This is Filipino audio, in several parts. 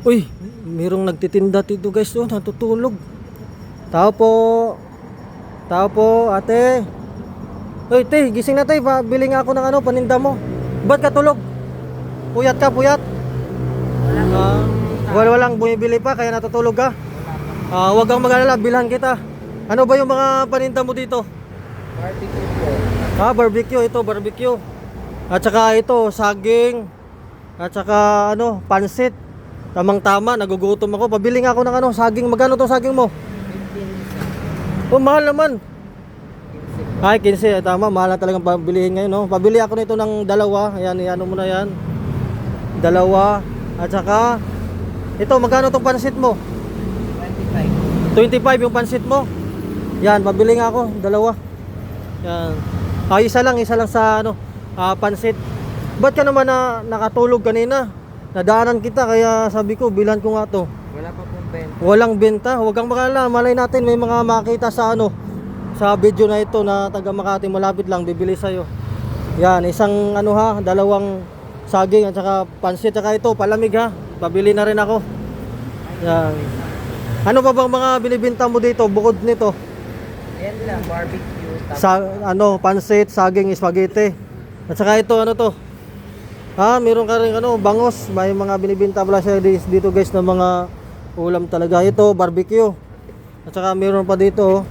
Uy, merong nagtitinda dito guys, oh, natutulog. Tao po. Tao po, ate. Uy, te, gising na te, bili nga ako ng ano, paninda mo. Ba't ka tulog? Puyat ka, puyat? Walang bumibili pa, kaya natutulog ka? Huwag kang mag-alala, bilhan kita. Ano ba yung mga paninda mo dito? Barbecue po. Barbecue, ito, barbecue. At saka ito, saging. At saka ano, pansit. Tamang-tama, nagugutom ako. Pabili nga ako ng ano, saging. Magkano to saging mo? 15 isa. Oh, mahal naman. 15 po. Ay, 15. Tama, mahal na talagang pabilihin ngayon, no? Pabili ako nito ng dalawa. Ayan, ano mo na yan. Dalawa. At saka, ito, magkano tong pansit mo? 25. 25 yung pansit mo. Yan, pabili nga ako, dalawa. Yan. Isa lang sa ano, pansit. Ba't ka naman nakatulog kanina? Nadaanan kita, kaya sabi ko, bilhan ko nga to. Wala pa pong benta. Walang benta, huwag kang makala. Malay natin may mga makita sa ano, sa video na ito na taga Makati, malapit lang, bibili sa'yo. Yan, isang ano ha, dalawang saging at saka pansit, at saka ito, palamig ha. Pabili na rin ako. Yan. Ano pa bang mga binibenta mo dito bukod nito? Ayan lang, barbecue. Sa ano, pansit, saging, spaghetti. At saka ito, ano to? Meron ka rin ano, bangos. May mga binibenta pala siya dito guys na mga ulam talaga. Ito, barbecue. At saka meron pa dito.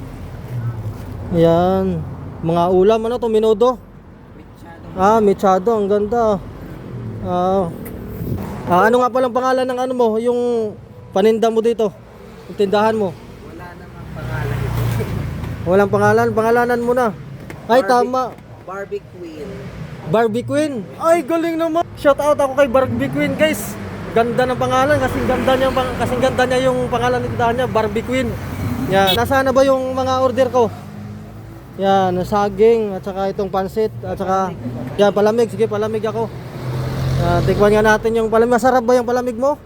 Ayan. Mga ulam, ano to, menudo. Mechado, ang ganda. Ano nga palang pangalan ng ano mo, yung paninda mo dito? Yung tindahan mo? Wala namang pangalan. Walang pangalan, pangalanan mo na. Ay, tama. Barbie Queen. Barbie Queen. Ay, galing naman. Shout out ako kay Barbie Queen, guys. Ganda ng pangalan, kasing ganda niya yung pangalan ng tindahan niya, Barbie Queen. Yan. Nasaan na ba yung mga order ko? Yan, saging at saka itong pansit at saka yan, palamig. Sige, palamig ako. Tikman nga natin yung palamig. Masarap ba yung palamig mo?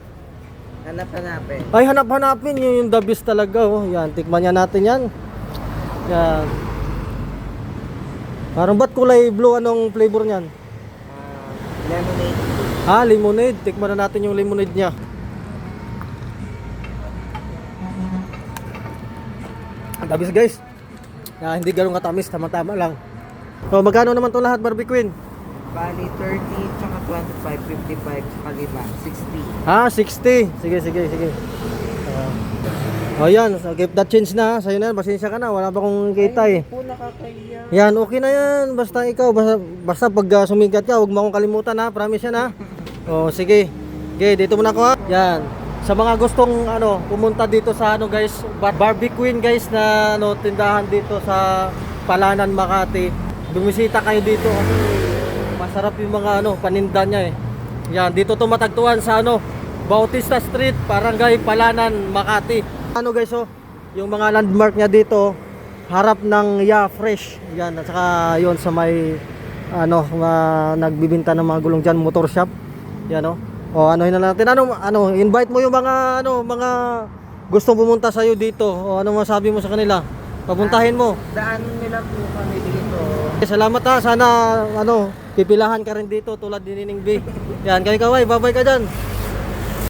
Hanap-hanapin. Ay, hanap-hanapin yung the best talaga, oh. Yan, tikman nga natin yan. Yan. Parang ba't kulay blue? Anong flavor niyan? Lemonade. Lemonade. Tikman na natin yung lemonade niya. Ang tamis guys. Hindi ganun katamis, tama-tama lang. So, magkano naman to lahat, Barbie Queen? Bali 30, tsaka 25, 55, tsaka 5, 60. 60. Sige. Yan, so keep that change na. Sa'yo na yan, pasensya ka na. Wala pa akong kita eh. Hindi po nakakaya. Yan, okay na yan. Basta ikaw, basta pag sumigat ka, huwag mo akong kalimutan ha. Promise yan ha. Sige. Okay, dito muna ako ha. Yan. Sa mga gustong pumunta dito sa guys, Barbie Queen guys na tindahan dito sa Palanan, Makati. Bumisita kayo dito kasi masarap yung mga paninda niya eh. Yan, dito to matagtuan sa Bautista Street, Barangay Palanan, Makati. Guys, yung mga landmark niya dito, harap ng Fresh. Yan, at saka yon sa may nagbibinta ng mga gulong diyan, motor shop. Yan anuhin na natin. Invite mo yung mga mga gustong pumunta sa iyo dito. Ano masabi mo sa kanila? Papuntahin mo. Daan nila po kami dito. Salamat ha. Sana pipilahan ka rin dito tulad ni Nining B. Yan, kay Kaway, babay ka diyan.